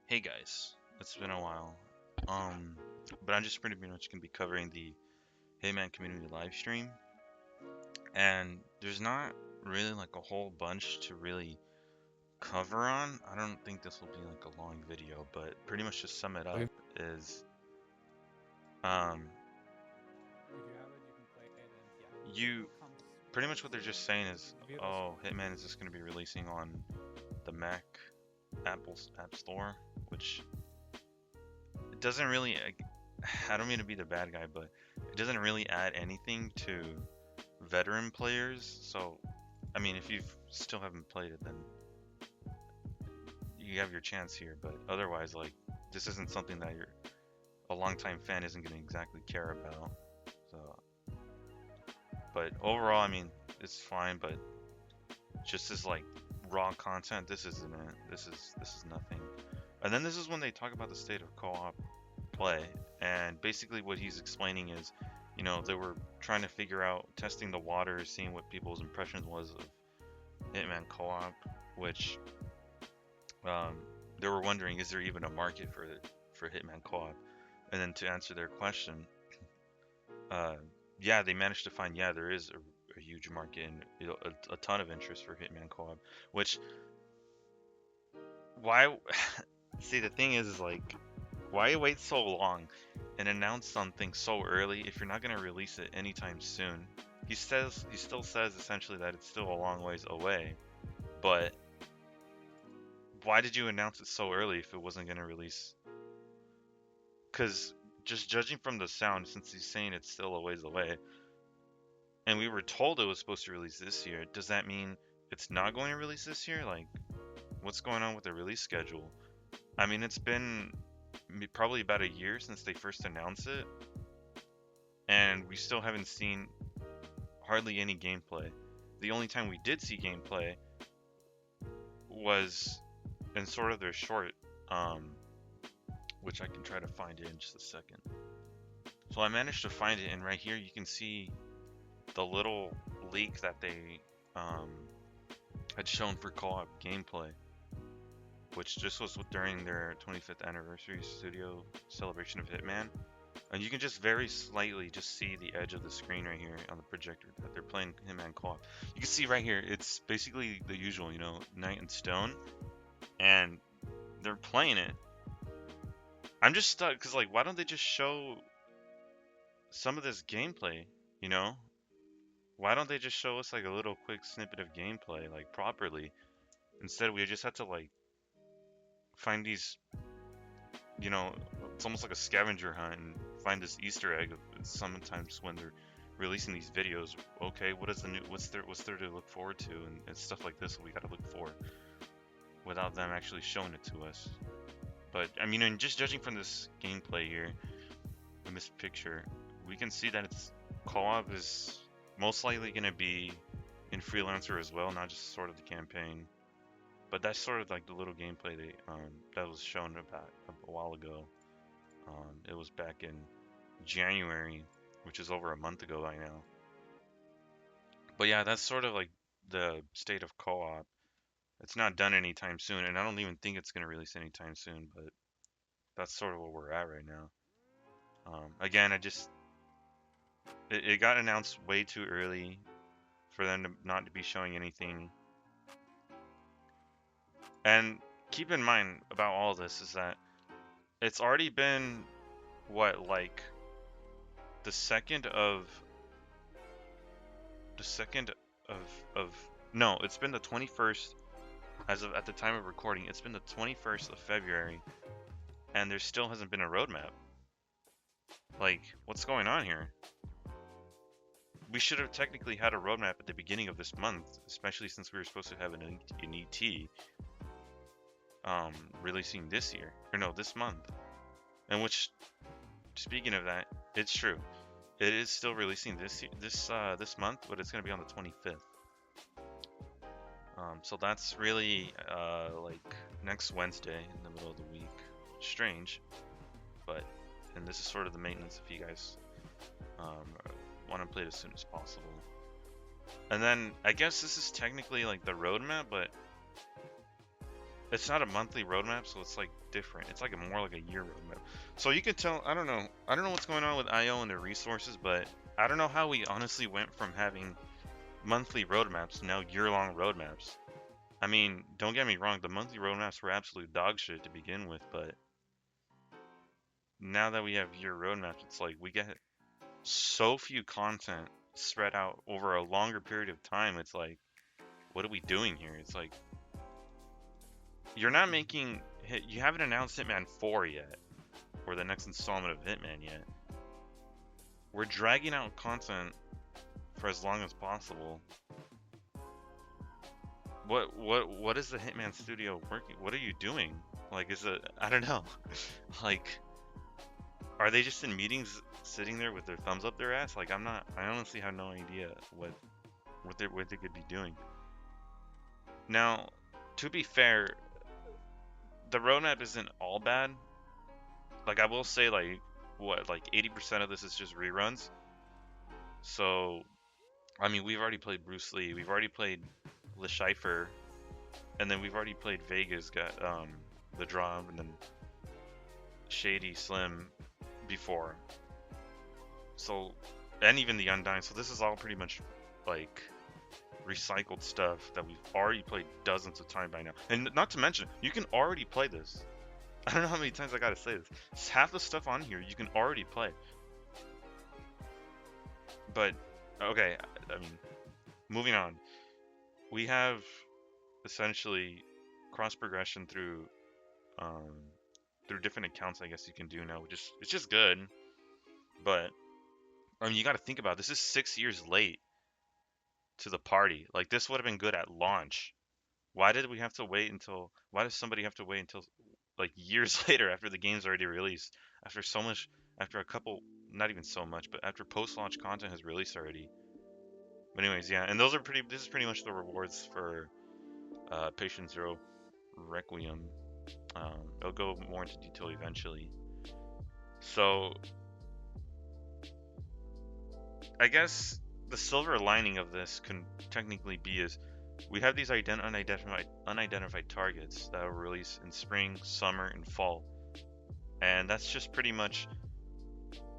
Hey guys, it's been a while. Um, but I'm just pretty much gonna be covering the Hitman community live stream, and there's not really like a whole bunch to really cover on. I don't think this will be like a long video, but pretty much to sum it up Okay. is, um, If you have it, you can play it, and yeah, you what comes pretty much what first? they're just saying is, Reveal the oh, score. Hitman is just gonna be releasing on the Mac Apple's App Store, which it doesn't really. I don't mean to be the bad guy, but it doesn't really add anything to veteran players. So, I mean, if you still haven't played it, then you have your chance here. But otherwise, like, this isn't something that a longtime fan isn't going to exactly care about. So, but overall, I mean, it's fine. But just as like raw content, this isn't it. This is nothing. And then this is when they talk about the state of co-op play, and basically what he's explaining is, they were trying to figure out, testing the waters, seeing what people's impressions was of Hitman co-op, which um, they were wondering, is there even a market for Hitman co-op? And then to answer their question, uh, yeah, they managed to find, yeah, there is a huge market and a ton of interest for Hitman co-op. Which, why? See, the thing is like, why wait so long and announce something so early if you're not going to release it anytime soon? He still says essentially that it's still a long ways away, but why did you announce it so early if it wasn't going to release? Because just judging from the sound, since he's saying it's still a ways away, and we were told it was supposed to release this year, does that mean it's not going to release this year? Like, what's going on with the release schedule? I mean, it's been probably about a year since they first announced it, and we still haven't seen hardly any gameplay. The only time we did see gameplay was in sort of their short, um, which I can try to find it in just a second. So I managed to find it, and right here you can see the little leak that they um, had shown for co-op gameplay, which just was during their 25th anniversary studio celebration of Hitman. And you can just very slightly just see the edge of the screen right here on the projector that they're playing Hitman co-op. You can see right here, it's basically the usual, Night and Stone, and they're playing it. I'm just stuck because, like, why don't they just show some of this gameplay? You know, why don't they just show us like a little quick snippet of gameplay, like properly? Instead, we just have to like find these, it's almost like a scavenger hunt and find this Easter egg. Sometimes when they're releasing these videos, okay, what is the new, what's there to look forward to, and stuff like this we got to look for, without them actually showing it to us. But I mean, and just judging from this gameplay here, in this picture, we can see that it's co-op is most likely going to be in freelancer as well, not just sort of the campaign. But that's sort of like the little gameplay that was shown about a while ago. It was back in January, which is over a month ago by now. But yeah, that's sort of like the state of co-op. It's not done anytime soon, and I don't even think it's going to release anytime soon, but that's sort of where we're at right now. Again, it got announced way too early for them to not to be showing anything. And keep in mind about all this is that it's already been what, like the second of the second of no, it's been the 21st as of at the time of recording. It's been the 21st of February, and there still hasn't been a roadmap. Like, what's going on here? We should have technically had a roadmap at the beginning of this month, especially since we were supposed to have an ET releasing this year, or no, this month. And which, speaking of that, it's true. It is still releasing this month, but it's gonna be on the 25th. So that's really like next Wednesday in the middle of the week. Strange, but and this is sort of the maintenance if you guys want to play it as soon as possible. And then I guess this is technically like the roadmap, but It's not a monthly roadmap, so it's like different. It's like more like a year roadmap. So you can tell. I don't know. I don't know what's going on with IO and their resources, but I don't know how we honestly went from having monthly roadmaps to now year-long roadmaps. I mean, don't get me wrong. The monthly roadmaps were absolute dog shit to begin with, but now that we have year roadmaps, it's like we get so few content spread out over a longer period of time. It's like, what are we doing here? It's like you're not making. You haven't announced Hitman 4 yet, or the next installment of Hitman yet. We're dragging out content for as long as possible. What is the Hitman studio working? What are you doing? Like, is it? I don't know. Like, are they just in meetings sitting there with their thumbs up their ass? Like, I'm not. I honestly have no idea what they could be doing. Now, to be fair, the roadmap isn't all bad. Like, I will say, like, what, like 80% of this is just reruns. So, I mean, we've already played Bruce Lee, we've already played Le Cypher, and then we've already played Vegas, got the Drum, and then Shady Slim before. So, and even the Undying. So this is all pretty much like recycled stuff that we've already played dozens of times by now. And not to mention, you can already play this. I don't know how many times I gotta say this. Half the stuff on here you can already play. But okay, I mean, moving on. We have essentially cross progression um, through different accounts. I guess you can do now, which is it's just good. But I mean, you got to think about it. This is 6 years late to the party. Like this would have been good at launch. Why did we have to wait until? Why does somebody have to wait until like years later after the game's already released? After so much, after a couple, not even so much, but after post-launch content has released already. But anyways, yeah, and those are pretty. This is pretty much the rewards for Patient Zero Requiem. I'll go more into detail eventually. So I guess the silver lining of this can technically be is we have these unidentified targets that will release in spring, summer, and fall, and that's just pretty much.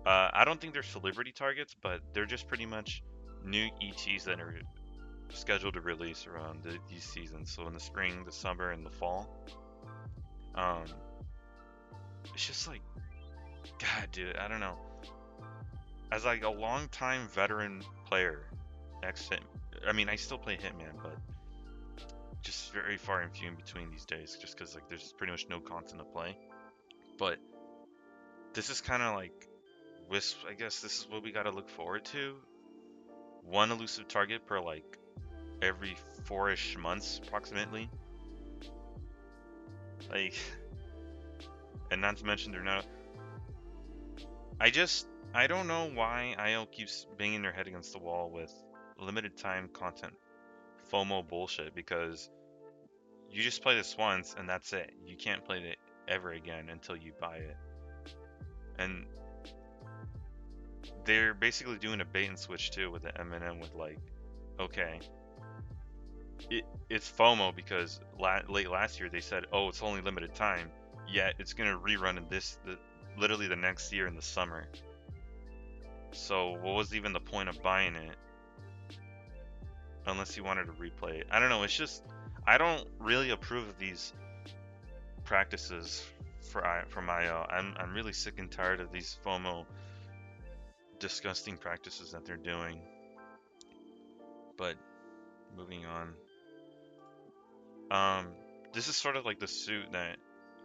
I don't think they're celebrity targets, but they're just pretty much new ETs that are scheduled to release around these seasons. So in the spring, the summer, and the fall. Um, it's just like, God, dude, I don't know. As like a long-time veteran player, I mean, I still play Hitman, but just very far and few in between these days, just because like there's pretty much no content to play. But this is kind of like Wisp. I guess this is what we got to look forward to. One elusive target per like every 4-ish months, approximately. Like, and not to mention they're not. I don't know why IO keeps banging their head against the wall with limited time content FOMO bullshit, because you just play this once and that's it. You can't play it ever again until you buy it. And they're basically doing a bait and switch too with the M&M with like, okay, it's FOMO because late last year they said, oh, it's only limited time, yet it's gonna rerun in literally the next year in the summer. So what was even the point of buying it? Unless you wanted to replay it. I don't know, it's just I don't really approve of these practices from IO. I'm really sick and tired of these FOMO disgusting practices that they're doing. But moving on. This is sort of like the suit that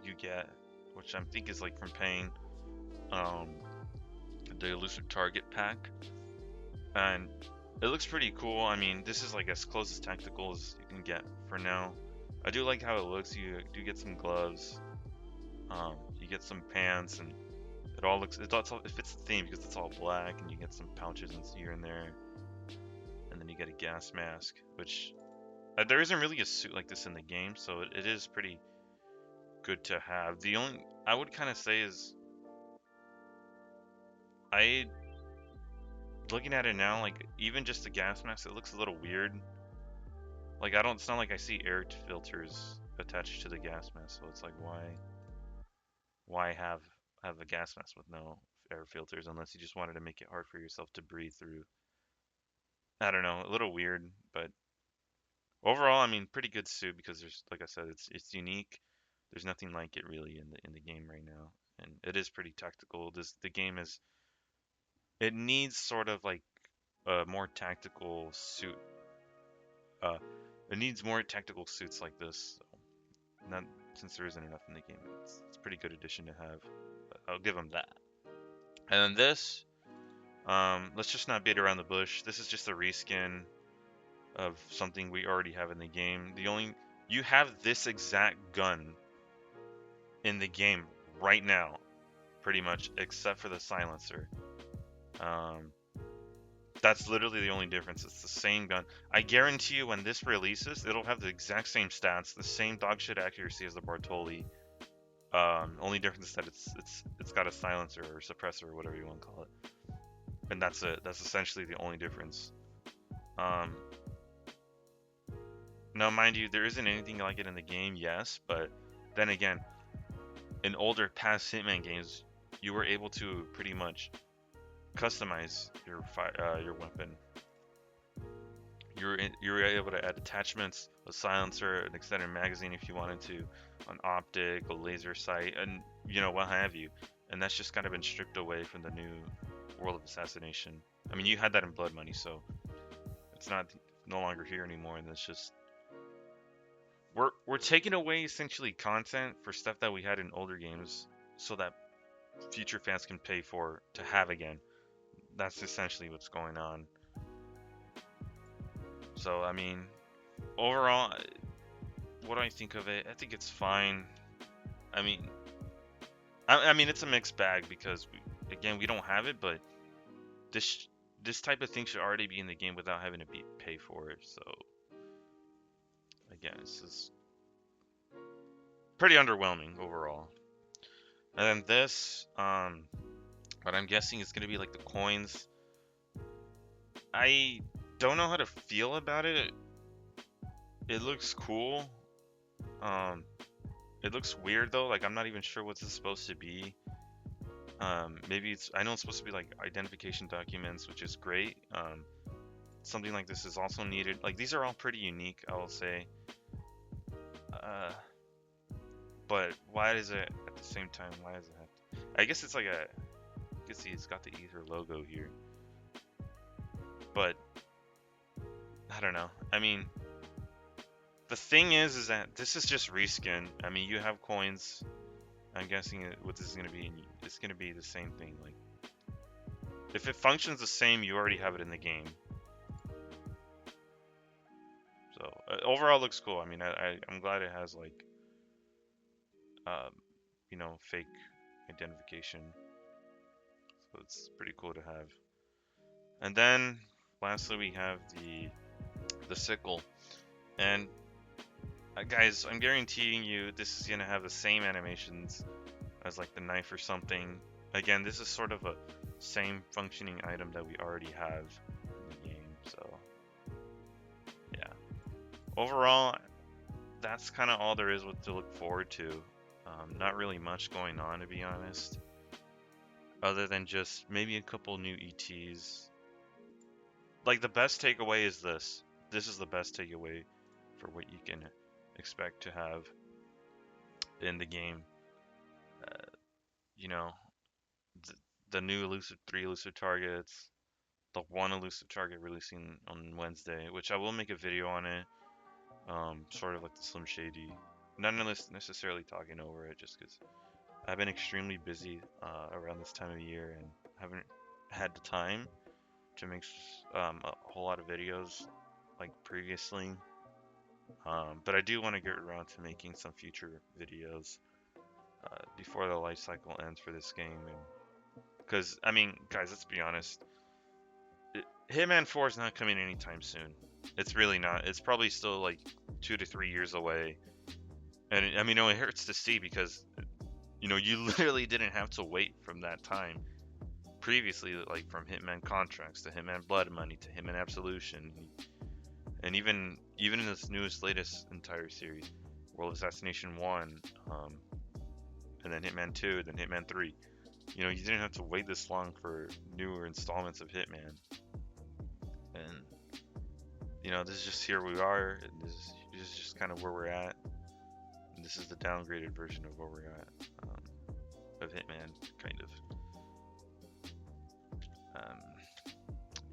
you get, which I think is like from paying the elusive target pack. And it looks pretty cool. I mean, this is like as close as tactical as you can get for now. I do like how it looks. You do get some gloves. You get some pants, and it fits the theme because it's all black, and you get some pouches and here and there. And then you get a gas mask, which there isn't really a suit like this in the game, so it is pretty good to have. The only I would kind of say is I looking at it now, like even just the gas mask, it looks a little weird. Like it's not like I see air filters attached to the gas mask. So it's like, why have a gas mask with no air filters unless you just wanted to make it hard for yourself to breathe through? I don't know, a little weird, but overall, I mean, pretty good suit because there's, like I said, it's unique. There's nothing like it really in the game right now, and it is pretty tactical. The game is, it needs sort of like a more tactical suit. Uh, it needs more tactical suits like this. So not since there isn't enough in the game. It's a pretty good addition to have. But I'll give them that. And then this, let's just not beat around the bush. This is just a reskin of something we already have in the game. You have this exact gun in the game right now, pretty much, except for the silencer. Um, that's literally the only difference. It's the same gun. I guarantee you, when this releases, it'll have the exact same stats, the same dogshit accuracy as the Bartoli. Only difference is that it's got a silencer or suppressor or whatever you want to call it, and that's it. That's essentially the only difference. Um, Now, mind you, there isn't anything like it in the game, yes, but then again, in older past Hitman games, you were able to pretty much customize your weapon. You were able to add attachments, a silencer, an extended magazine if you wanted to, an optic, a laser sight, and what have you. And that's just kind of been stripped away from the new World of Assassination. I mean, you had that in Blood Money, so it's no longer here anymore, and it's just we're taking away essentially content for stuff that we had in older games so that future fans can pay for to have again. That's essentially what's going on. So I mean, overall, what do I think of it? I think it's fine. I mean, I mean it's a mixed bag because we don't have it, but this type of thing should already be in the game without having to pay for it. So again, it's just pretty underwhelming overall. And then this, what I'm guessing is gonna be like the coins. I don't know how to feel about it. It looks cool. Um, it looks weird though. Like I'm not even sure what this is supposed to be. Maybe I know it's supposed to be like identification documents, which is great. Something like this is also needed. Like these are all pretty unique, I will say. But why does it at the same time? Why does it have to? I guess it's like you can see it's got the Ether logo here. But I don't know. I mean, the thing is that this is just reskin. I mean, you have coins. I'm guessing what this is gonna be. It's gonna be the same thing. Like, if it functions the same, you already have it in the game. So overall, looks cool. I mean, I'm glad it has like, fake identification. So it's pretty cool to have. And then lastly, we have the sickle. And guys, I'm guaranteeing you this is gonna have the same animations as like the knife or something. Again, this is sort of a same functioning item that we already have in the game. So yeah, overall, that's kind of all there is to look forward to. Not really much going on, to be honest, other than just maybe a couple new ETs. Like the best takeaway is this. This is the best takeaway for what you can expect to have in the game. You know, the new elusive 3 elusive targets, the 1 elusive target releasing on Wednesday, which I will make a video on it. Sort of like the Slim Shady. None of this necessarily talking over it, just because I've been extremely busy around this time of year and haven't had the time to make a whole lot of videos like previously. But I do want to get around to making some future videos before the life cycle ends for this game. Because, I mean, guys, let's be honest. Hitman 4 is not coming anytime soon. It's really not. It's probably still like 2 to 3 years away. And I mean, it hurts to see because, you literally didn't have to wait from that time. Previously, like from Hitman Contracts to Hitman Blood Money to Hitman Absolution, and even in this latest entire series, World Assassination 1, and then Hitman 2, then Hitman 3. You know, you didn't have to wait this long for newer installments of Hitman. And, you know, this is just here we are, and this is just kind of where we're at. And this is the downgraded version of where we're at, of Hitman, kind of.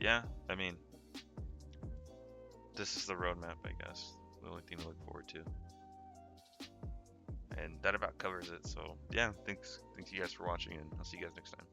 Yeah, I mean, this is the roadmap, I guess. The only thing to look forward to. And that about covers it. So, yeah, thanks you guys for watching, and I'll see you guys next time.